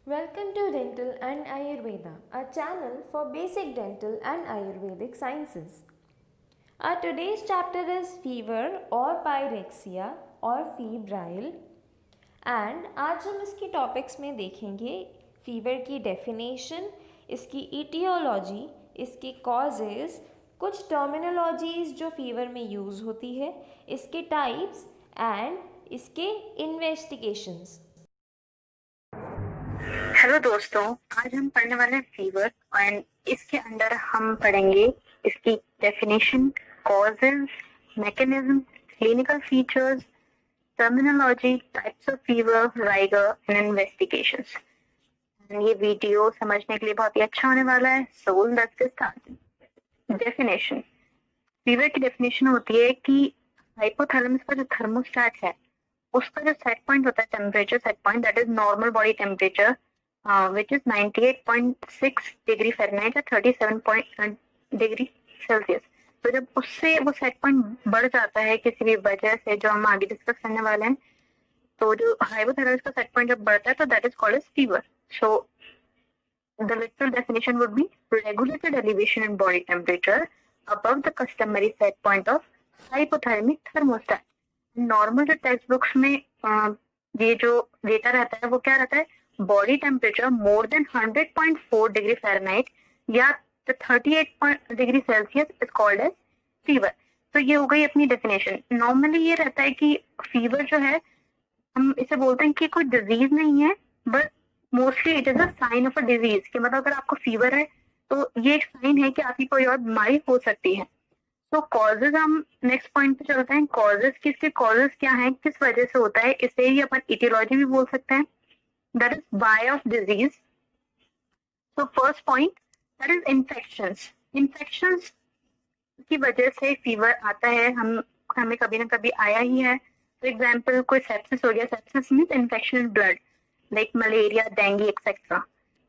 Welcome to Dental and Ayurveda, a channel for basic dental and Ayurvedic sciences. Our today's chapter is fever or pyrexia or febrile and आज हम इसकी topics में देखेंगे fever की definition, इसकी etiology, इसके causes, कुछ terminologies जो फीवर में यूज़ होती है, इसके टाइप्स एंड इसके इन्वेस्टिगेशंस। हेलो दोस्तों, आज हम पढ़ने वाले हैं फीवर एंड इसके अंदर हम पढ़ेंगे इसकी definition, causes, mechanism, clinical features, terminology, types of fever, rigor and investigations. ये वीडियो समझने के लिए बहुत ही अच्छा होने वाला है। So let's get started. Definition. Fever की डेफिनेशन होती है कि हाइपोथैलेमस का जो थर्मोस्टेट है उसका जो सेट पॉइंट होता है, temperature set point, that is normal body temperature which is 98.6 degree Fahrenheit या 37 डिग्री सेल्सियस। तो जब उससे वो सेट पॉइंट बढ़ जाता है किसी भी वजह से, जो हम आगे डिस्कस करने वाले हैं, तो जो हाइपोथैलेमस का सेट पॉइंट जब बढ़ता है तो that is called as fever. So the literal definition would be regulated elevation in body temperature above the customary set point of hypothermic thermostat. Normal जो टेक्स्ट बुक्स में ये जो डेटा रहता है वो क्या रहता है, body temperature more than 100.4 degree Fahrenheit या 38 degree Celsius is called as fever. तो ये हो गई अपनी डेफिनेशन। नॉर्मली ये रहता है कि फीवर जो है, हम इसे बोलते हैं कि कोई डिजीज नहीं है, but mostly it is a sign of a disease. कि मतलब अगर आपको फीवर है तो ये एक साइन है कि आपकी कोई और बीमारी हो सकती है। तो कॉजेज, हम नेक्स्ट पॉइंट पे चलते हैं। कॉजेज, किसके कॉजेज क्या है, किस वजह से होता है, इसे ही अपन इटियोलॉजी भी बोल सकते हैं, that is why of disease. तो first point, that is infections. Infections की वजह से फीवर आता है, हमें कभी ना कभी आया ही है। फॉर एग्जाम्पल कोई सेप्सिस हो गया, sepsis means infection in blood, like malaria, dengue etcetera.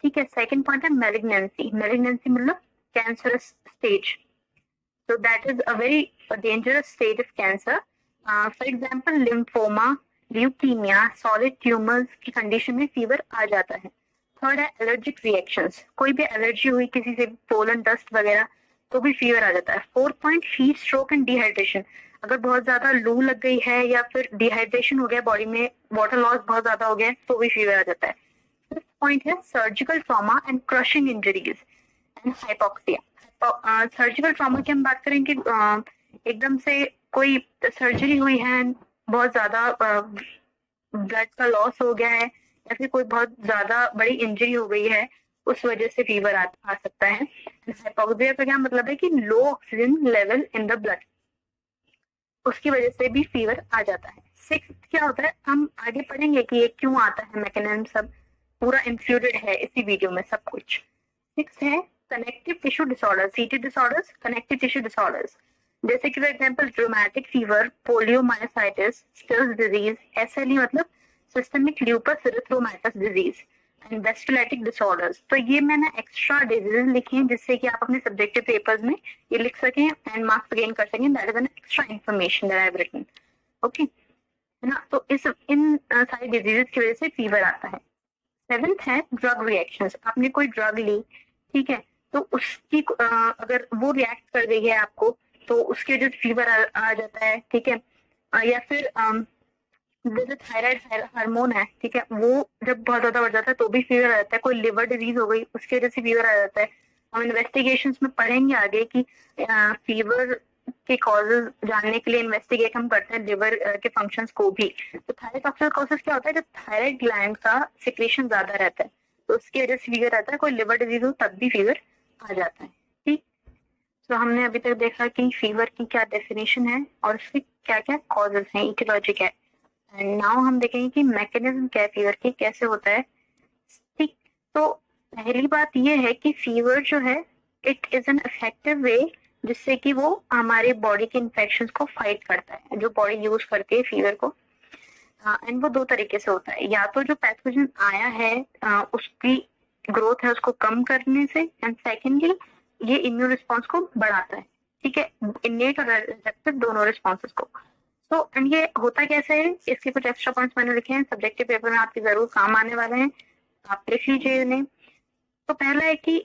ठीक है। सेकेंड पॉइंट है मेलिग्नेंसी। मेलिग्नेंसी मतलब cancerous stage, so that is a very dangerous state of cancer. For example, lymphoma, leukemia, solid tumors की condition में fever आ जाता है। Third है allergic reactions. कोई भी एलर्जी हुई किसी से, पोलन, डस्ट वगैरह, तो भी फीवर आ जाता है। Fourth point, heat stroke and dehydration. अगर बहुत ज्यादा लू लग गई है या फिर डिहाइड्रेशन हो गया, बॉडी में वाटर लॉस बहुत ज्यादा हो गया, तो भी फीवर आ जाता है। फिफ्थ पॉइंट है surgical trauma and crushing injuries and hypoxia. Surgical trauma की हम बात करें कि एकदम से कोई सर्जरी हुई है, बहुत ज्यादा ब्लड का लॉस हो गया है, या फिर कोई बहुत ज्यादा बड़ी इंजरी हो गई है, उस वजह से फीवर आ सकता है। हाइपोक्सिया का क्या मतलब है कि low oxygen level in the blood, उसकी वजह से भी फीवर आ जाता है। सिक्स क्या होता है, हम आगे पढ़ेंगे कि ये क्यों आता है, मैकेनिज्म सब पूरा इंक्लूडेड है इसी वीडियो में सब कुछ। सिक्स है connective tissue disorder, CT disorders, connective tissue disorders, जैसे कि for example rheumatic fever, poliomyelitis, Still's disease, SLE मतलब systemic lupus erythematosus disease and vasculitic disorders. तो ये मैंने एक्स्ट्रा डिजीज लिखे हैं जिससे कि आप अपने सब्जेक्टिव पेपर्स में ये लिख सकें एंड मार्क्स गेन कर सकें। That is an extra information that I have written. Okay, है ना। तो इन सारी डिजीजेस की वजह से फीवर आता है। सेवेंथ है ड्रग रिएक्शंस। आपने कोई ड्रग ली, ठीक है, तो उसकी अगर वो रिएक्ट कर रही है आपको, तो उसके वजह से फीवर आ जाता है। ठीक है। या फिर जो थायराइड हार्मोन है, ठीक है, वो जब बहुत ज्यादा बढ़ जाता है तो भी फीवर आ जाता है। कोई लिवर डिजीज हो गई, उसकी वजह से फीवर आ जाता है। हम इन्वेस्टिगेशंस में पढ़ेंगे आगे कि फीवर के कॉजेज जानने के लिए इन्वेस्टिगेट हम करते हैं लिवर के फंक्शंस को भी। तो थायराइड क्या होता है, जब थायराइड ग्लैंड का सिक्रेशन ज्यादा रहता है तो उसकी वजह से फीवर आता है। कोई लिवर डिजीज हो तब भी फीवर आ जाता है। ठीक। तो हमने अभी तक देखा कि फीवर की क्या डेफिनेशन है और उसके क्या क्या कॉजेज हैं, इटियोलॉजी क्या है। एंड नाउ हम देखेंगे कि मैकेनिज्म क्या है फीवर की, कैसे होता है। ठीक। तो पहली बात ये है कि फीवर जो है, it is an effective way जिससे कि वो हमारे बॉडी के इन्फेक्शंस को फाइट करता है, जो बॉडी यूज करती है फीवर को। एंड वो दो तरीके से होता है, या तो जो पैथोजन आया है उसकी ग्रोथ है उसको कम करने से, एंड सेकेंडली ये इम्यून रिस्पॉन्स को बढ़ाता है। ठीक है, इनेट और रिसेप्टिव दोनों रिस्पॉन्सेस को। तो एंड ये होता कैसे है, इसके कुछ एक्स्ट्रा पॉइंट्स मैंने लिखे हैं, सब्जेक्टिव पेपर में आपके जरूर काम आने वाले हैं। आप लिख लीजिए इन्हें। तो पहला है कि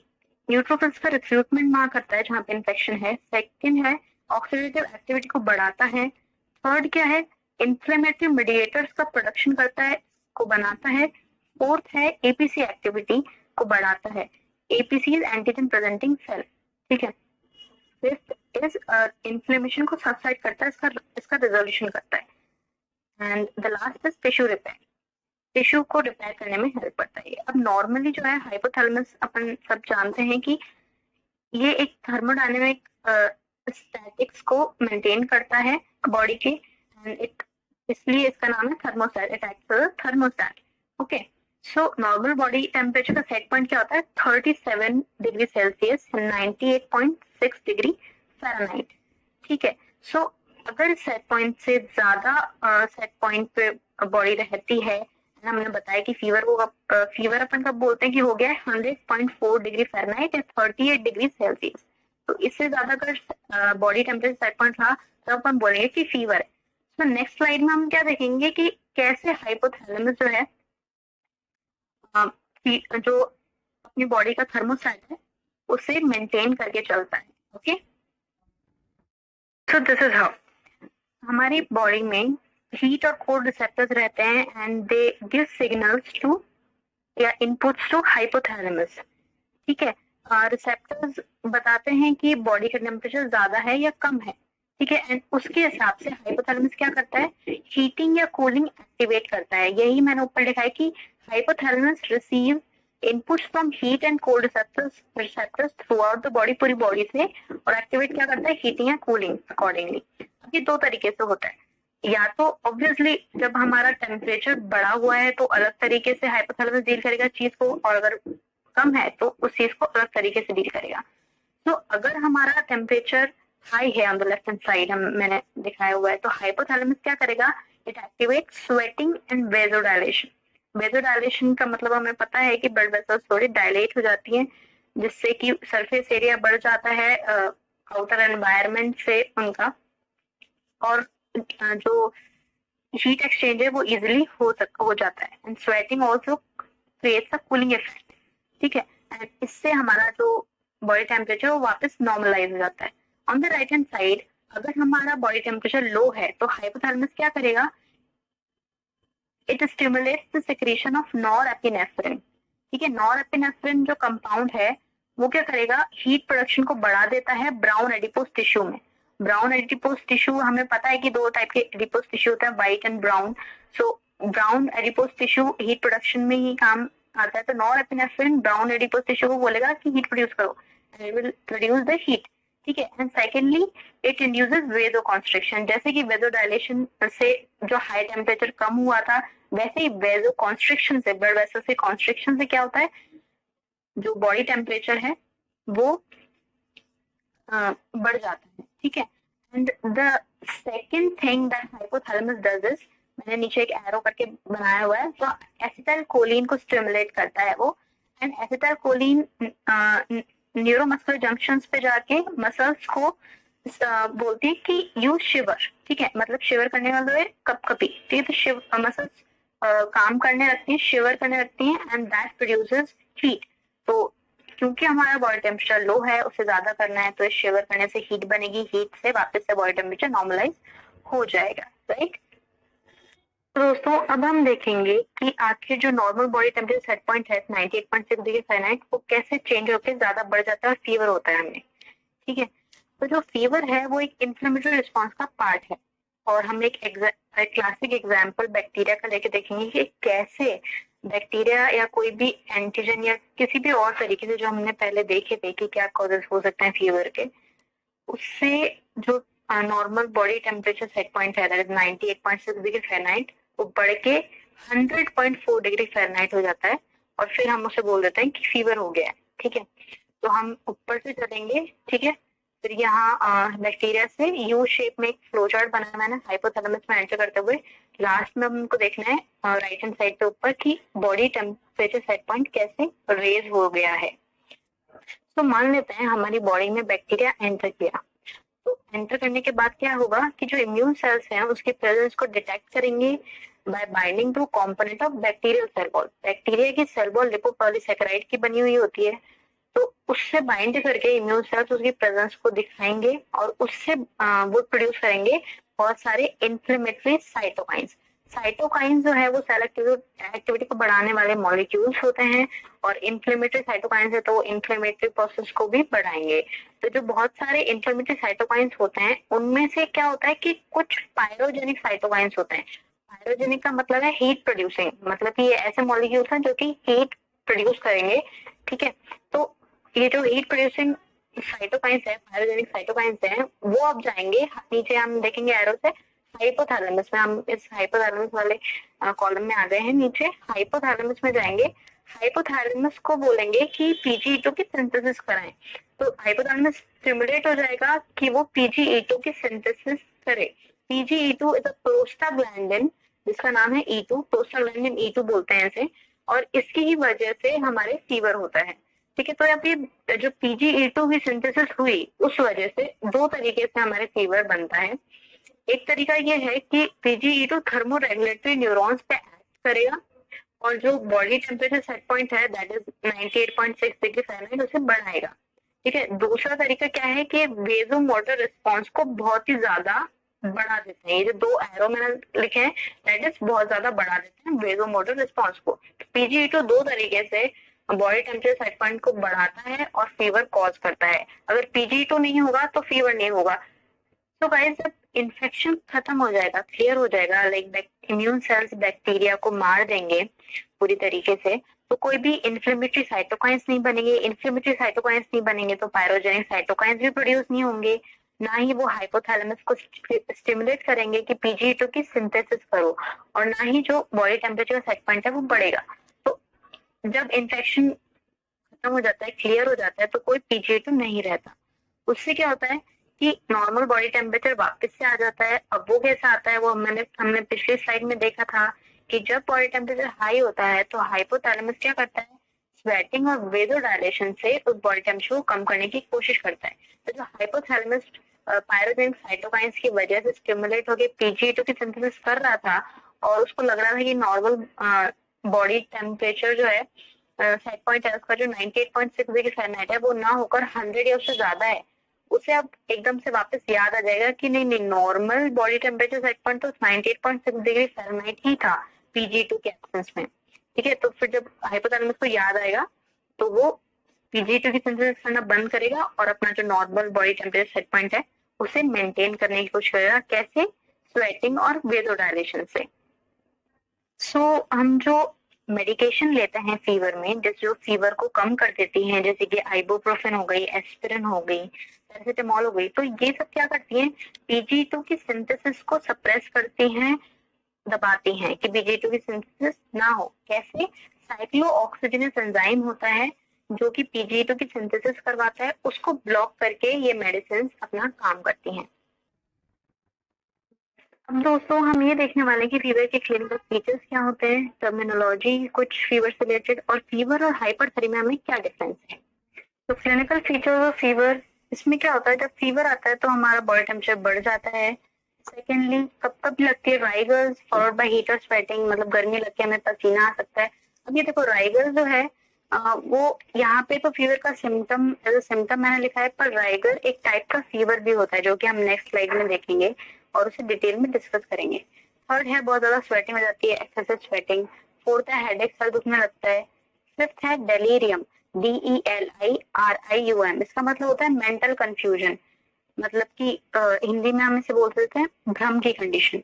न्यूट्रोफिल्स का रिक्रूटमेंट वहां करता है जहाँ पे इन्फेक्शन है। सेकंड है ऑक्सीडेटिव एक्टिविटी को बढ़ाता है। थर्ड क्या है, इंफ्लेमेटरी मीडिएटर्स का प्रोडक्शन करता है, को बनाता है। फोर्थ है एपीसी एक्टिविटी को बढ़ाता है। APC is antigen presenting cell, ठीक है। फिफ्थ इज इन्फ्लेमेशन को सबसाइड करता है, इसका रिजोल्यूशन करता है। And the last is tissue repair, tissue को रिपेयर करने में हेल्प करता है। अब नॉर्मली जो है हाइपोथैलेमस अपन सब जानते हैं कि ये एक थर्मोडायनेमिक स्टैटिक्स को मेंटेन करता है बॉडी के, एंड इट इसलिए इसका नाम है thermostat, it acts as thermostat. Okay, so normal body temperature का सेट पॉइंट क्या होता है, 37 डिग्री सेल्सियस, 98.6 डिग्री फ़ारेनहाइट, ठीक है। सो अगर सेट पॉइंट से ज्यादा सेट पॉइंट पे बॉडी रहती है, हमने बताया कि फीवर अपन कब बोलते हैं कि हो गया है 100.4 डिग्री फ़ारेनहाइट या 38 डिग्री सेल्सियस। तो इससे ज्यादा अगर बॉडी टेम्परेचर सेट पॉइंट रहा तो अपन बोलेंगे कि फीवर है। तो नेक्स्ट स्लाइड में हम क्या देखेंगे कि कैसे हाइपोथैलेमस जो है जो अपनी बॉडी का थर्मोस्टैट है उसे मेंटेन करके चलता है। Okay, so this is how हमारी बॉडी में हीट और कोल्ड रिसेप्टर्स रहते हैं and they give signals to या इनपुट्स टू हाइपोथैलेमस, ठीक है। रिसेप्टर्स बताते हैं कि बॉडी का टेम्परेचर ज्यादा है या कम है, ठीक है। एंड उसके हिसाब से हाइपोथैलेमस क्या करता है, हीटिंग या कूलिंग एक्टिवेट करता है। यही मैंने ऊपर लिखा है कि hypothalamus receive inputs from heat and cold receptors through out the body, पूरी बॉडी से, और एक्टिवेट क्या करता है, हीटिंग या कूलिंग अकॉर्डिंगली। ये दो तरीके से होता है, या तो ऑब्वियसली जब हमारा टेम्परेचर बढ़ा हुआ है तो अलग तरीके से हाइपोथैलेमस डील करेगा चीज को, और अगर कम है तो उस चीज को अलग तरीके से डील करेगा। तो अगर हमारा टेम्परेचर हाई है on the left hand side, मैंने दिखाया हुआ है, तो हाइपोथैलेमस क्या करेगा, it activate sweating and vasodilation. Vasodilation का मतलब हमें पता है कि ब्लड वेसल्स थोड़ी डायलेट हो जाती हैं, जिससे कि सरफेस एरिया बढ़ जाता है आउटर एनवायरनमेंट से उनका, और जो हीट एक्सचेंज है वो इजिली हो जाता है। And sweating also creates a cooling effect, ठीक है। एंड इससे हमारा जो बॉडी टेम्परेचर वो वापस नॉर्मलाइज हो जाता है। On the right hand side अगर हमारा बॉडी टेम्परेचर लो है तो हाइपोथैलेमस क्या करेगा, it stimulates the secretion of norepinephrine, ठीक है। नॉरएपिनेफ्रिन जो कंपाउंड है वो क्या करेगा, हीट प्रोडक्शन को बढ़ा देता है ब्राउन एडिपोज टिश्यू में। ब्राउन एडिपोज टिश्यू हमें पता है कि दो टाइप के एडिपोज टिश्यू होता है, white and brown. So brown adipose tissue heat production में ही काम आता है, तो नॉरएपिनेफ्रिन ब्राउन एडिपोज टिश्यू को बोलेगा कि हीट प्रोड्यूस करो, and it will produce the heat, ठीक है। And secondly it induces vasoconstriction, जैसे कि वेजोडाइलेशन से जो हाई टेम्परेचर कम हुआ था, वैसे ही वेजो कॉन्स्ट्रिक्शन से, ब्लड वेसल से कॉन्स्ट्रिक्शन से क्या होता है, जो बॉडी टेम्परेचर है वो बढ़ जाता है, ठीक है। And the second thing that hypothalamus does is, मैंने नीचे एक एरो करके बनाया हुआ है, तो एसिटाइल कोलिन को स्टिमुलेट करता है वो। And acetyl choline neuromuscular junctions पे जाके मसल्स को बोलती है कि यू शिवर, ठीक है, मतलब शिवर करने वाला है कपकपी, ठीक है। तो मसल्स काम करने लगती है, शिवर करने लगती है, एंड दैट प्रोड्यूसेस हीट। तो क्योंकि हमारा बॉडी टेम्परेचर लो है, उसे ज्यादा करना है, तो इस शिवर करने से हीट बनेगी, हीट से वापस से बॉडी टेम्परेचर नॉर्मलाइज हो जाएगा, राइट। तो दोस्तों अब हम देखेंगे कि आखिर जो normal body temperature set point है 98.6 डिग्री फ़ारेनहाइट वो कैसे चेंज होकर ज्यादा बढ़ जाता है और फीवर होता है हमें, ठीक है। तो जो फीवर है वो एक इन्फ्लेमेटरी रिस्पॉन्स का पार्ट है, और हम एक क्लासिक एग्जाम्पल बैक्टीरिया का लेके देखेंगे कि कैसे बैक्टीरिया या कोई भी एंटीजन या किसी भी और तरीके से जो हमने पहले देखे थे कि क्या कॉजेस हो सकते हैं फीवर के, उससे जो normal body temperature set point है 98.6 डिग्री फ़ारेनहाइट वो बढ़ के 100.4 डिग्री फ़ारेनहाइट हो जाता है, और फिर हम उसे बोल देते हैं कि फीवर हो गया है, ठीक है। तो हम ऊपर से चलेंगे, ठीक है। फिर यहाँ बैक्टीरिया से यू शेप में एक फ्लो चार्ट बनाया मैंने हाइपोथैलेमस में एंटर करते हुए। लास्ट में हमको देखना है राइट हैंड साइड पे ऊपर कि बॉडी टेम्परेचर सेट पॉइंट कैसे रेज हो गया है। तो मान लेते हैं हमारी बॉडी में बैक्टीरिया एंटर किया, तो एंटर करने के बाद क्या होगा कि जो इम्यून सेल्स हैं उसके प्रेजेंस को डिटेक्ट करेंगे, by binding to component of bacterial cell wall. Bacteria की सेल वॉल लिपोपॉलीसैकेराइड की बनी हुई होती है, तो उससे बाइंड करके इम्यून सेल्स उसकी प्रेजेंस को दिखाएंगे और उससे वो प्रोड्यूस करेंगे बहुत सारे इन्फ्लेमेटरी साइटोकाइंस। साइटोकाइन जो है वो सेल एक्टिविटी को बढ़ाने वाले मॉलिक्यूल्स होते हैं, और इन्फ्लेमेटरी साइटोकाइंस है तो वो इन्फ्लेमेटरी प्रोसेस को भी बढ़ाएंगे। तो जो बहुत सारे इन्फ्लेमेटरी साइटोकाइंस होते हैं उनमें से क्या होता है कि कुछ पायरोजेनिक साइटोकाइंस होते हैं। पायरोजेनिक का मतलब है हीट प्रोड्यूसिंग, मतलब कि ये ऐसे मॉलिक्यूल्स हैं जो कि हीट प्रोड्यूस करेंगे। ठीक है, तो ये जो हीट प्रोड्यूसिंग साइटोकाइंस है, पायरोजेनिक साइटोकाइंस है, वो अब जाएंगे नीचे, हम देखेंगे एरो से हाइपोथैलेमस में। हम इस हाइपोथैलेमस वाले कॉलम में आ गए हैं, नीचे हाइपोथैलेमस में जाएंगे। हाइपोथैलेमस को बोलेंगे कि PGE2 की सिंथेसिस कराएं। तो हाइपोथैलेमस स्टिमुलेट हो जाएगा कि वो PGE2 की सिंथेसिस करे। PGE2 इज अ प्रोस्टाग्लैंडिन, जिसका नाम है E2, प्रोस्टाग्लैंडिन E2 बोलते हैं इसे, और इसकी ही वजह से हमारे फीवर होता है। ठीक है, तो अब ये जो PGE2 की सिंथेसिस हुई उस वजह से दो तरीके से हमारे फीवर बनता है। एक तरीका ये है कि PGE2 थर्मो रेगुलेटरी न्यूरॉन्स पे एक्ट करेगा और जो बॉडी टेम्परेचर सेट पॉइंट है दैट इज 98.6 डिग्री फ़ारेनहाइट उसे बढ़ाएगा। ठीक है, दूसरा तरीका क्या है कि वेजोमोटर रिस्पांस को बहुत ही ज्यादा बढ़ा देते हैं। ये जो दो एरो मैंने लिखे हैं दैट इज बहुत ज्यादा बढ़ा देते हैं वेजोमोटर रिस्पांस को। PGE2 दो तरीके से बॉडी टेम्परेचर सेट पॉइंट को बढ़ाता है और फीवर कॉज करता है। अगर PGE2 नहीं होगा तो फीवर नहीं होगा। तो गाइस जब इन्फेक्शन खत्म हो जाएगा, क्लियर हो जाएगा, लाइक इम्यून सेल्स बैक्टीरिया को मार देंगे पूरी तरीके से, तो कोई भी इन्फ्लेमेटरी साइटोकाइंस नहीं बनेंगे। इन्फ्लेमेटरी साइटोकाइंस नहीं बनेंगे तो पायरोजेनिक साइटोकाइंस भी प्रोड्यूस नहीं होंगे, ना ही वो हाइपोथैलेमस को स्टिमुलेट करेंगे कि PGE2 की सिंथेसिस करो, और ना ही जो बॉडी टेम्परेचर सेट पॉइंट है वो बढ़ेगा। तो जब इन्फेक्शन खत्म हो जाता है, क्लियर हो जाता है, तो कोई PGE2 नहीं रहता। उससे क्या होता है कि नॉर्मल बॉडी टेम्परेचर वापस से आ जाता है। अब वो कैसा आता है वो हमने पिछली स्लाइड में देखा था कि जब बॉडी टेम्परेचर हाई होता है तो हाइपोथैलेमस क्या करता है, स्वेटिंग और वेजोडायलेशन से उस बॉडी टेम्परेचर को कम करने की कोशिश करता है। तो जो हाइपोथैलेमस पायरोजेनिक साइटोकाइंस की वजह से स्टिमुलेट होकर PGE2 की सिंथेसिस कर रहा था और उसको लग रहा था कि नॉर्मल बॉडी टेम्परेचर जो है सेट पॉइंट है उसका जो 98.6 डिग्री फ़ारेनहाइट है वो ना होकर 100 या उससे ज्यादा है, उसे अब एकदम से वापस याद आ जाएगा कि नहीं normal body temperature set point तो 98.6 डिग्री फ़ारेनहाइट ही था PGE2 के एब्सेंस में। ठीक है, तो फिर जब हाइपोथैलेमस को याद आएगा तो वो PGE2 की सिंथेसिस करना बंद करेगा और अपना जो normal body temperature set point है उसे मेंटेन करने की कोशिश करेगा। कैसे? स्वेटिंग और वेजोडायलेशन से। हम जो मेडिकेशन लेते हैं फीवर में, जो फीवर को कम कर देती हैं, जैसे कि आइबुप्रोफेन हो गई, एस्पिरिन हो गई, पैरासिटामोल हो गई, तो ये सब क्या करती हैं, PGE2 की सिंथेसिस को सप्रेस करती हैं, दबाती हैं कि PGE2 की सिंथेसिस ना हो। कैसे? साइक्लोऑक्सीजनेस एंजाइम होता है जो कि PGE2 की सिंथेसिस करवाता है, उसको ब्लॉक करके ये मेडिसिन अपना काम करती हैं। अब दोस्तों हम ये देखने वाले हैं कि फीवर के क्लिनिकल फीचर्स क्या होते हैं, टर्मिनोलॉजी कुछ फीवर से रिलेटेड, और फीवर और हाइपरथर्मिया में क्या डिफरेंस है। तो क्लिनिकल फीचर्स ऑफ फीवर, इसमें क्या होता है, जब फीवर आता है तो हमारा बॉडी टेम्परेचर बढ़ जाता है। सेकेंडली कब कब लगती है, राइगर्स फॉलोड बाय हीट और स्वेटिंग, मतलब गर्मी लग के हमें पसीना आ सकता है। अब ये देखो राइगर्स जो है वो यहाँ पे तो फीवर का सिम्टम एज अ सिम्टम मैंने लिखा है, पर राइगर एक टाइप का फीवर भी होता है जो कि हम नेक्स्ट स्लाइड में देखेंगे और उसे डिटेल में डिस्कस करेंगे। थर्ड है बहुत ज्यादा स्वेटिंग हो जाती है, एक्सेसिव स्वेटिंग। फोर्थ है हेडेक, सर दुखने लगता है। फिफ्थ है डेलीरियम, DELIRIUM, इसका मतलब होता है मेंटल कंफ्यूजन, मतलब कि हिंदी में हम इसे बोल सकते हैं भ्रम की कंडीशन।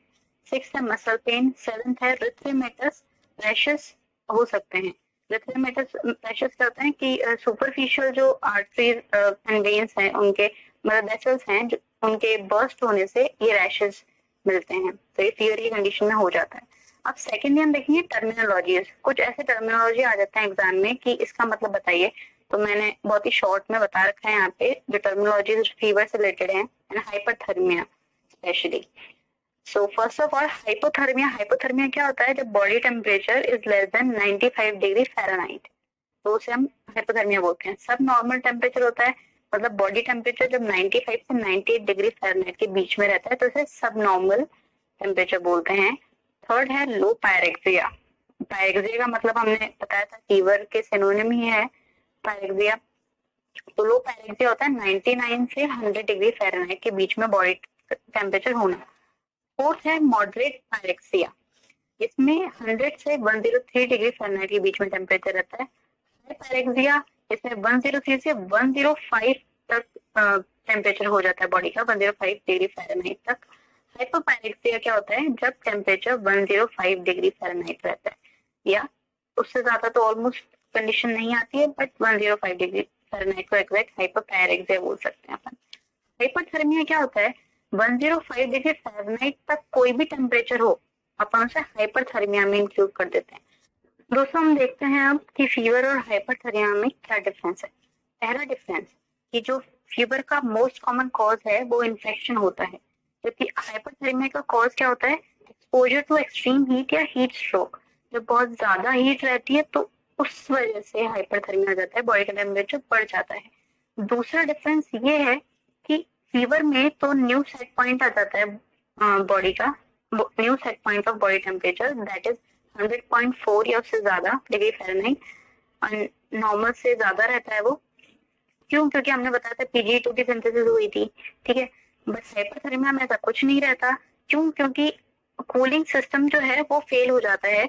सिक्स है मसल पेन। सेवेंथ है रिथमेटस, रैशेस हो सकते हैं। रिथमेटस रैशेस क्या होता है कि सुपरफिशियल जो आर्टरीज एंड वेन्स हैं उनके मतलब वेसल्स हैं उनके बर्स्ट होने से ये रैशेस मिलते हैं, तो ये फीवर की कंडीशन में हो जाता है। अब सेकेंडली हम देखेंगे टर्मिनोलॉजीज, कुछ ऐसे टर्मिनोलॉजी आ जाते हैं एग्जाम में कि इसका मतलब बताइए, तो मैंने बहुत ही शॉर्ट में बता रखा है यहाँ पे जो टर्मिनोलॉजी फीवर से रिलेटेड है, and hyperthermia specially. So first of all hypothermia, hypothermia क्या होता है, जब body temperature is less than 95 degree Fahrenheit तो उसे हम हाइपोथर्मिया बोलते हैं। सब नॉर्मल टेम्परेचर होता है, मतलब बॉडी टेम्परेचर जब 95 से 98 डिग्री फ़ारेनहाइट के बीच में रहता है तो उसे सब नॉर्मल टेम्परेचर बोलते हैं। थर्ड है लो पायरेक्सिया। पायरेक्सिया का मतलब हमने बताया था फीवर के सिनोनिम ही है पायरेक्सिया। तो लो पायरेक्सिया होता है 99 से 100 डिग्री फ़ारेनहाइट के बीच में बॉडी टेम्परेचर होना। फोर्थ है मॉडरेट पायरेक्सिया। इसमें 100 से 103 डिग्री फ़ारेनहाइट के बीच में टेम्परेचर रहता है। हाई पायरेक्सिया इसमें 103 से 105 तक टेम्परेचर हो जाता है बॉडी का, 105 डिग्री फ़ारेनहाइट तक। हाइपोपायरेक्सिया क्या होता है, जब टेम्परेचर 105 डिग्री फ़ारेनहाइट रहता है या उससे ज्यादा तो ऑलमोस्ट कंडीशन नहीं आती है, बट 105 डिग्री फ़ारेनहाइट को एग्जैक्ट हाइपोपायरेक्सिया बोल सकते हैं अपन। हाइपोथर्मिया क्या होता है, 105 डिग्री फ़ारेनहाइट तक कोई भी टेम्परेचर हो अपन उसे हाइपरथर्मिया में इंक्लूड कर देते हैं। दोस्तों हम देखते हैं अब कि फीवर और हाइपरथर्मिया में क्या डिफरेंस है। पहला डिफरेंस कि जो फीवर का मोस्ट कॉमन कॉज है वो इन्फेक्शन होता है, जबकि हाइपरथर्मिया का कॉज क्या होता है, एक्सपोजर टू एक्सट्रीम हीट या हीट स्ट्रोक। जब बहुत ज्यादा हीट रहती है तो उस वजह से हाइपरथर्मिया आ जाता है, बॉडी का टेम्परेचर बढ़ जाता है। दूसरा डिफरेंस ये है कि फीवर में तो न्यू सेट पॉइंट आ जाता है बॉडी का, new set point of body temperature that is 100.4 या उससे ज्यादा डिग्री फ़ारेनहाइट। नॉर्मल से ज्यादा रहता है वो, क्यों, क्योंकि हमने बताया था PgE2 की सिंथेसिस हुई थी, ठीक है। बट हाइपरथर्मिया में ऐसा कुछ नहीं रहता, क्यों, क्योंकि कूलिंग सिस्टम जो है वो फेल हो जाता है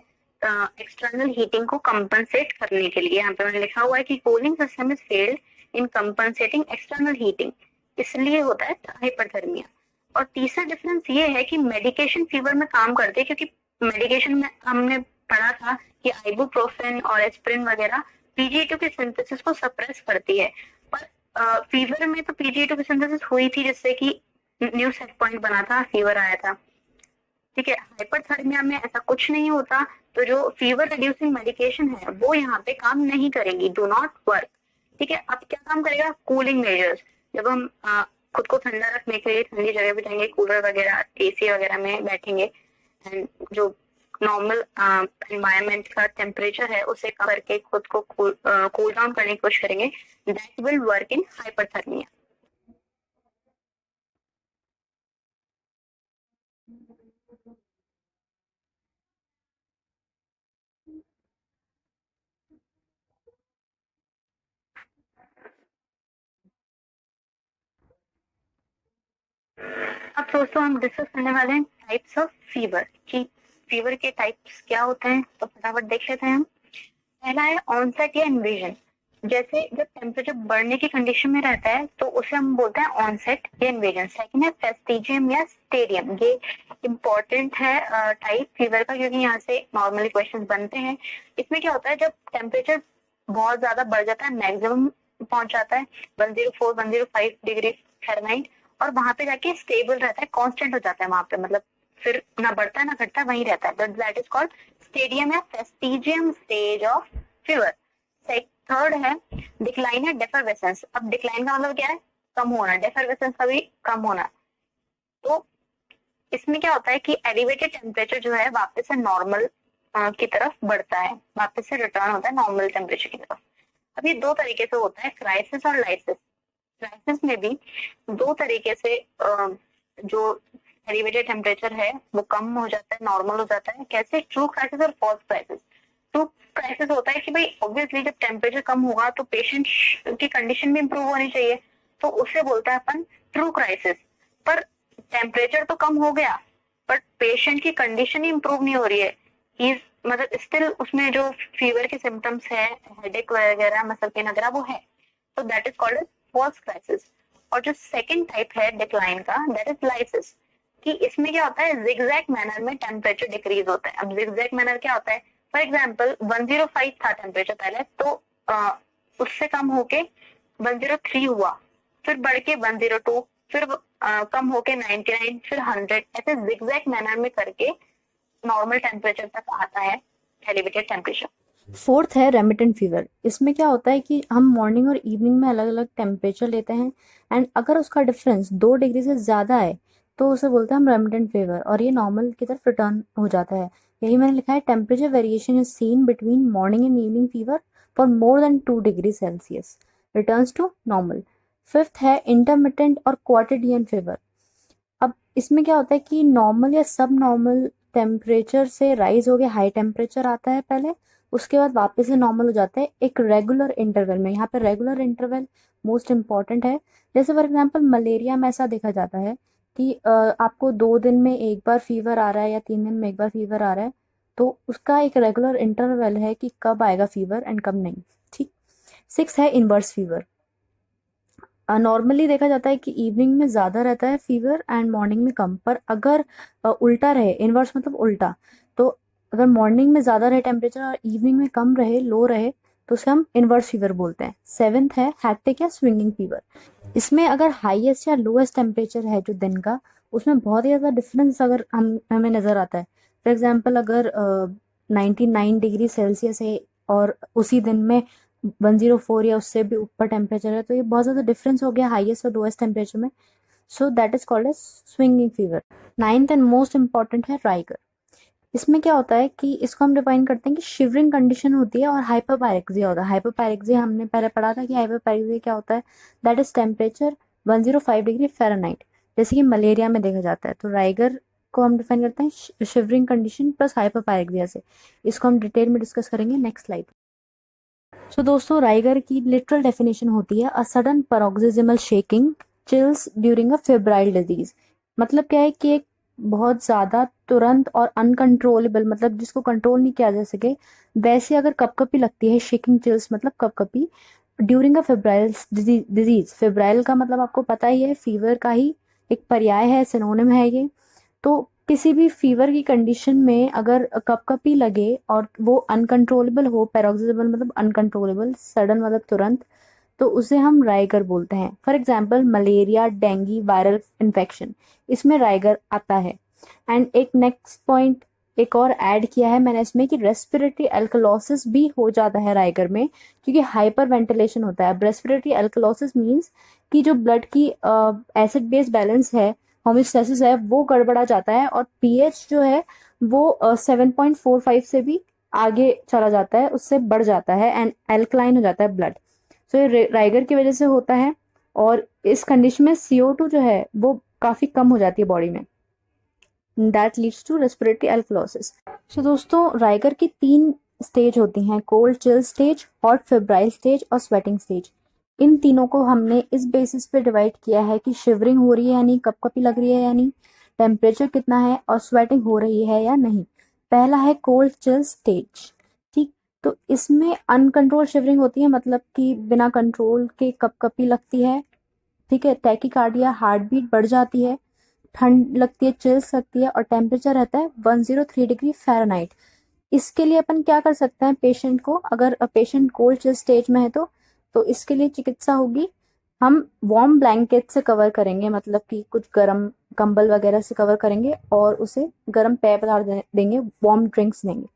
एक्सटर्नल हीटिंग को कंपनसेट करने के लिए। यहाँ पे मैंने लिखा हुआ है कि cooling system is failed in compensating external heating, इसलिए होता है हाइपरथर्मिया। और तीसरा डिफरेंस ये है कि मेडिकेशन फीवर में काम करते हैं, क्योंकि मेडिकेशन में हमने पढ़ा था कि आइबुप्रोफेन और एस्पिरिन वगैरह PgE2 की सिंथेसिस को सप्रेस करती है, पर फीवर में तो PgE2 की सिंथेसिस हुई थी जिससे कि न्यू सेट पॉइंट बना था, फीवर आया था, ठीक है। हाइपरथर्मिया में ऐसा कुछ नहीं होता, तो जो फीवर रिड्यूसिंग मेडिकेशन है वो यहाँ पे काम नहीं करेंगी, डू नॉट वर्क, ठीक है। अब क्या काम करेगा, कूलिंग मेजर्स। जब हम खुद को ठंडा रखने के लिए ठंडी जगह पे जाएंगे, कूलर वगैरह एसी वगैरह में बैठेंगे, एंड जो नॉर्मल एनवायरनमेंट का टेम्परेचर है उसे कम करके खुद को कूल डाउन करने की कोशिश करेंगे, that will work in hyperthermia. अब दोस्तों हम डिस्कस करने वाले हैं टाइप्स ऑफ फीवर, कि फीवर के टाइप्स क्या होते हैं, तो फटाफट देख लेते हैं हम। पहला है ऑनसेट या इन्वेजन। जैसे जब टेम्परेचर बढ़ने की कंडीशन में रहता है तो उसे हम बोलते हैं ऑनसेट या इन्वेजन। सेकंड है फेस्टिजियम या स्टेडियम। ये इम्पोर्टेंट है टाइप फीवर का, क्योंकि यहाँ से नॉर्मली क्वेश्चन बनते हैं। इसमें क्या होता है, जब टेम्परेचर बहुत ज्यादा बढ़ जाता है, मैक्सिमम पहुंच जाता है 104 105 डिग्री फ़ारेनहाइट, और वहां पे जाके स्टेबल रहता है, कांस्टेंट हो जाता है वहां पे, मतलब फिर ना बढ़ता है ना घटता है, वहीं रहता है, दैट इज कॉल्ड स्टेडियम या फेस्टिजियम स्टेज ऑफ फीवर। थर्ड है डिक्लाइन या डेफरवेसेंस। अब डिक्लाइन का मतलब क्या है, कम होना, डेफरवेसेंस का भी कम होना। तो इसमें क्या होता है कि एलिवेटेड टेम्परेचर जो है वापस से नॉर्मल की तरफ बढ़ता है, वापस से रिटर्न होता है नॉर्मल टेम्परेचर की तरफ। अब ये दो तरीके से होता है, क्राइसिस और लाइसिस। क्राइसिस में भी दो तरीके से जो एलिवेटेड टेम्परेचर है वो कम हो जाता है, नॉर्मल हो जाता है। कैसे, ट्रू क्राइसिस और फॉल्स क्राइसिस। ट्रू क्राइसिस होता है कि भाई ऑब्वियसली जब टेम्परेचर कम होगा तो पेशेंट की कंडीशन भी इम्प्रूव होनी चाहिए, तो उसे बोलता है अपन ट्रू क्राइसिस। पर टेम्परेचर तो कम हो गया बट पेशेंट की कंडीशन ही इम्प्रूव नहीं हो रही है, मतलब स्टिल उसमें जो फीवर के सिम्टम्स है, हेडेक वगैरह, मसल पेन वगैरह वो है, तो that is called false crisis. और जो सेकंड टाइप है डिक्लाइन का, दैट इज लाइसिस, कि इसमें क्या होता है, जिगजैग मैनर में टेम्परेचर डिक्रीज होता है। अब जिगजैग मैनर क्या होता है, फॉर एग्जांपल 105 था टेम्परेचर पहले, तो उससे कम होके 103 हुआ, फिर बढ़ के 102, फिर कम होके 99, फिर 100, ऐसे जिगजैग मैनर में करके नॉर्मल टेम्परेचर तक आता है एलिवेटेड टेम्परेचर। फोर्थ है रेमिटेंट फीवर। इसमें क्या होता है कि हम मॉर्निंग और इवनिंग में अलग अलग टेम्परेचर लेते हैं, एंड अगर उसका डिफरेंस 2 डिग्री से ज़्यादा है तो उसे बोलते हैं हम रेमिटेंट फीवर, और ये नॉर्मल की तरफ रिटर्न हो जाता है। यही मैंने लिखा है, temperature variation is seen between morning and evening fever for more than 2 degree Celsius, returns to normal. Fifth है इंटरमिटेंट और क्वार्टिडियन फीवर। अब इसमें क्या होता है कि नॉर्मल या सब नॉर्मल टेम्परेचर से राइज हो गया, हाई टेम्परेचर आता है पहले, उसके बाद वापस से नॉर्मल हो जाता है एक रेगुलर इंटरवल में। यहाँ पे रेगुलर इंटरवल मोस्ट इम्पॉर्टेंट है। जैसे फॉर एग्जांपल मलेरिया में ऐसा देखा जाता है कि आपको 2 दिन में एक बार फीवर आ रहा है या 3 दिन में एक बार फीवर आ रहा है, तो उसका एक रेगुलर इंटरवल है कि कब आएगा फीवर एंड कब नहीं। ठीक। 6 है इनवर्स फीवर। नॉर्मली देखा जाता है कि इवनिंग में ज़्यादा रहता है फीवर एंड मॉर्निंग में कम, पर अगर उल्टा रहे, इनवर्स मतलब उल्टा, तो अगर मॉर्निंग में ज़्यादा रहे टेम्परेचर और इवनिंग में कम रहे, लो रहे, तो उसे हम इनवर्स फीवर बोलते हैं। 7th है हैक्टिक या स्विंगिंग फीवर। इसमें अगर हाईएस्ट या लोएस्ट टेम्परेचर है जो दिन का, उसमें बहुत ही ज़्यादा डिफरेंस अगर हमें नज़र आता है। फॉर एग्जाम्पल अगर 99 डिग्री सेल्सियस है और उसी दिन में 104 या उससे भी ऊपर टेम्परेचर है, तो ये बहुत ज़्यादा डिफरेंस हो गया हाईएस्ट और लोएस्ट टेम्परेचर में। So that is called as swinging fever. 9th and most important है राइगर। इसमें क्या होता है कि इसको हम डिफाइन करते हैं कि शिवरिंग कंडीशन होती है और हाइपरपायरेक्सिया होता है। हाइपरपायरेक्सिया हमने पहले पढ़ा था कि हाइपरपायरेक्सिया क्या होता है, that is temperature 105 degree Fahrenheit, जैसे कि मलेरिया में देखा जाता है। तो राइगर को हम डिफाइन करते हैं शिवरिंग कंडीशन प्लस हाइपरपायरेक्सिया से। इसको हम डिटेल में डिस्कस करेंगे नेक्स्ट स्लाइड। सो दोस्तों, राइगर की लिटरल डेफिनेशन होती है a sudden paroxysmal shaking chills during a febrile disease. मतलब क्या है कि एक बहुत ज़्यादा तुरंत और अनकंट्रोलेबल, मतलब जिसको कंट्रोल नहीं किया जा सके, वैसे अगर कपकपी लगती है, शेकिंग चिल्स मतलब कपकपी during a febrile disease. Febrile का मतलब आपको पता ही है, फीवर का ही एक पर्याय है, सिनोनिम है ये। तो किसी भी फीवर की कंडीशन में अगर कपकपी लगे और वो अनकंट्रोलेबल हो, पैरोक्सिस्मल मतलब अनकंट्रोलेबल, सडन मतलब तुरंत, तो उसे हम राइगर बोलते हैं। For example malaria, dengue, viral infection, इसमें राइगर आता है। एंड एक नेक्स्ट पॉइंट एक और ऐड किया है मैंने इसमें कि रेस्पिरेटरी अल्कलोसिस भी हो जाता है राइगर में, क्योंकि हाइपर वेंटिलेशन होता है। रेस्पिरेटरी अल्कलोसिस मीन्स कि जो ब्लड की एसिड बेस बैलेंस है, होम्योस्टेसिस है, वो गड़बड़ा जाता है और पीएच जो है वो 7.45 से भी आगे चला जाता है, उससे बढ़ जाता है एंड एल्कलाइन हो जाता है ब्लड। सो ये राइगर की वजह से होता है और इस कंडीशन में CO2 जो है वो काफ़ी कम हो जाती है बॉडी में। That leads to respiratory alkalosis. So दोस्तों, राइगर की 3 स्टेज होती हैं, cold chill stage, hot febrile stage और स्वेटिंग स्टेज। इन तीनों को हमने इस बेसिस पे डिवाइड किया है कि शिवरिंग हो रही है यानी कपकपी लग रही है यानी, टेम्परेचर कितना है और स्वेटिंग हो रही है या नहीं। पहला है कोल्ड चिल स्टेज। ठीक। तो इसमें अनकंट्रोल शिवरिंग होती है, मतलब कि बिना कंट्रोल के कपकपी लगती है। ठीक है। टैकीकार्डिया, हार्ट बीट बढ़ जाती है, ठंड लगती है, चिल्स लगती है और टेम्परेचर रहता है 103 डिग्री फ़ारेनहाइट। इसके लिए अपन क्या कर सकते हैं, पेशेंट को, अगर पेशेंट कोल्ड चिल स्टेज में है तो इसके लिए चिकित्सा होगी, हम वार्म ब्लैंकेट से कवर करेंगे, मतलब कि कुछ गर्म कंबल वगैरह से कवर करेंगे और उसे गर्म पेय पदार्थ देंगे, वार्म ड्रिंक्स देंगे।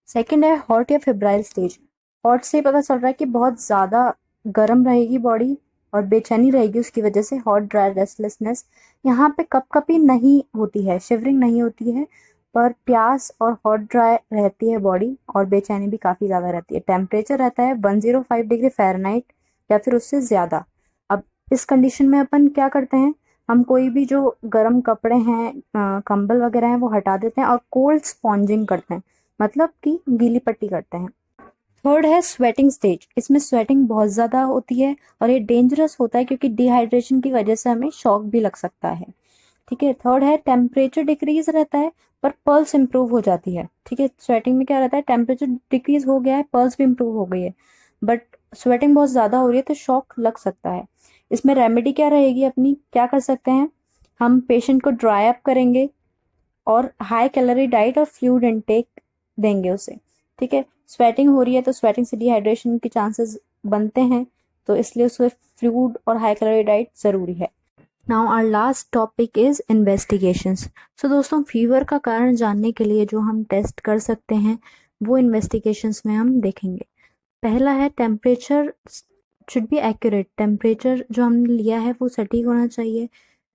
सेकंड है हॉट या फेब्राइल स्टेज। हॉट से पता चल रहा है कि बहुत ज़्यादा गर्म रहेगी बॉडी और बेचैनी रहेगी उसकी वजह से, हॉट ड्राई रेस्टलेसनेस। यहाँ पे कपकपी नहीं होती है, शिवरिंग नहीं होती है, पर प्यास और हॉट ड्राई रहती है बॉडी और बेचैनी भी काफ़ी ज़्यादा रहती है। टेम्परेचर रहता है 105 डिग्री फ़ारेनहाइट या फिर उससे ज़्यादा। अब इस कंडीशन में अपन क्या करते हैं, हम कोई भी जो गर्म कपड़े हैं, कंबल वगैरह हैं, वो हटा देते हैं और कोल्ड स्पॉन्जिंग करते हैं, मतलब कि गीली पट्टी करते हैं। थर्ड है स्वेटिंग स्टेज। इसमें स्वेटिंग बहुत ज़्यादा होती है और ये डेंजरस होता है क्योंकि डिहाइड्रेशन की वजह से हमें शॉक भी लग सकता है। ठीक है। थर्ड है टेम्परेचर डिक्रीज रहता है पर पल्स इंप्रूव हो जाती है। ठीक है। स्वेटिंग में क्या रहता है, टेम्परेचर डिक्रीज हो गया है, पल्स भी इंप्रूव हो गई है, बट स्वेटिंग बहुत ज़्यादा हो रही है तो शॉक लग सकता है। इसमें रेमेडी क्या रहेगी अपनी, क्या कर सकते हैं, हम पेशेंट को ड्राई अप करेंगे और हाई कैलोरी डाइट और फ्लूइड इनटेक देंगे उसे। ठीक है। स्वेटिंग हो रही है तो स्वेटिंग से डिहाइड्रेशन के चांसेस बनते हैं, तो इसलिए उसमें फ्लूइड और हाई कैलोरी डाइट ज़रूरी है। Now our last topic is investigations. So दोस्तों, फीवर का कारण जानने के लिए जो हम टेस्ट कर सकते हैं वो इन्वेस्टिगेशंस में हम देखेंगे। पहला है temperature should be accurate. Temperature जो हमने लिया है वो सटीक होना चाहिए,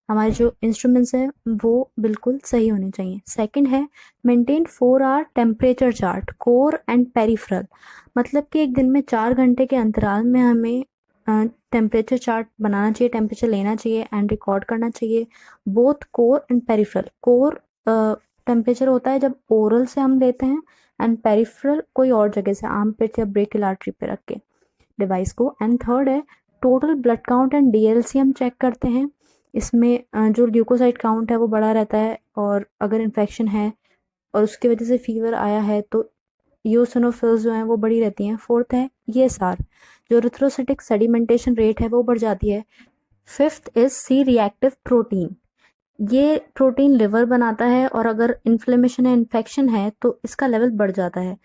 हमारे जो इंस्ट्रूमेंट्स हैं वो बिल्कुल सही होने चाहिए। सेकंड है maintain 4 hour temperature chart core and peripheral. मतलब कि एक दिन में 4 घंटे के अंतराल में हमें टेम्परेचर चार्ट बनाना चाहिए, टेम्परेचर लेना चाहिए एंड रिकॉर्ड करना चाहिए, both core and peripheral. Core temperature होता है जब ओरल से हम लेते हैं, एंड पेरिफेरल कोई और जगह से, आर्मपिट या ब्रेकियल आर्टरी पे रख के डिवाइस को। एंड थर्ड है total blood count and DLC हम चेक करते हैं। इसमें जो ल्यूकोसाइट काउंट है वो बढ़ा रहता है, और अगर इन्फेक्शन है और उसकी वजह से फीवर आया है तो ईओसिनोफिल्स जो हैं वो बढ़ी रहती हैं। फोर्थ है ESR, जो एरिथ्रोसाइटिक सेडिमेंटेशन रेट है वो बढ़ जाती है। Fifth is C reactive protein, ये प्रोटीन लिवर बनाता है और अगर इन्फ्लेमेशन या इन्फेक्शन है तो इसका लेवल बढ़ जाता है।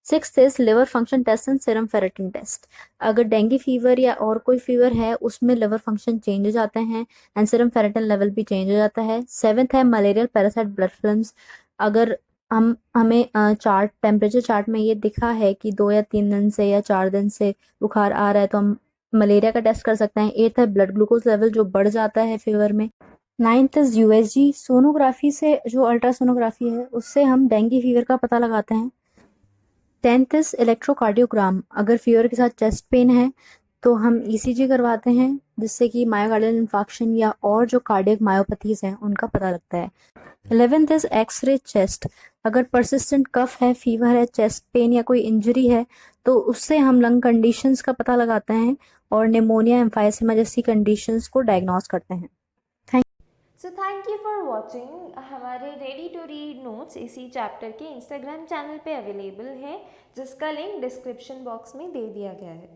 Sixth is liver function test and serum ferritin test, अगर डेंगू फीवर या और कोई फीवर है उसमें लिवर फंक्शन चेंज हो जाते हैं एंड सीरम फेरेटिन लेवल भी चेंज हो जाता है। सेवेंथ है मलेरियल पैरासाइट ब्लड फिल्म्स, अगर हमें चार्ट टेम्परेचर चार्ट में ये दिखा है कि 2 या 3 दिन से या 4 दिन से बुखार आ रहा है तो हम मलेरिया का टेस्ट कर सकते हैं। एट्थ है ब्लड ग्लूकोज लेवल जो बढ़ जाता है फीवर में। नाइन्थ इज USG, सोनोग्राफी से, जो अल्ट्रासोनोग्राफी है उससे हम डेंगू फीवर का पता लगाते हैं। 10th इज इलेक्ट्रोकार्डियोग्राम, अगर फीवर के साथ चेस्ट पेन है तो हम ECG करवाते हैं जिससे कि मायोकार्डियल इन्फार्क्शन या और जो कार्डियक मायोपैथीज हैं उनका पता लगता है। 11th इज एक्सरे चेस्ट, अगर परसिस्टेंट कफ है, फीवर है, चेस्ट पेन या कोई इंजरी है तो उससे हम लंग कंडीशंस का पता लगाते हैं और निमोनिया, एम्फाइसेमा जैसी कंडीशंस को डायग्नोस करते हैं। So thank you for watching. हमारे रेडी टू रीड नोट्स इसी चैप्टर के इंस्टाग्राम चैनल पे अवेलेबल है, जिसका लिंक डिस्क्रिप्शन बॉक्स में दे दिया गया है।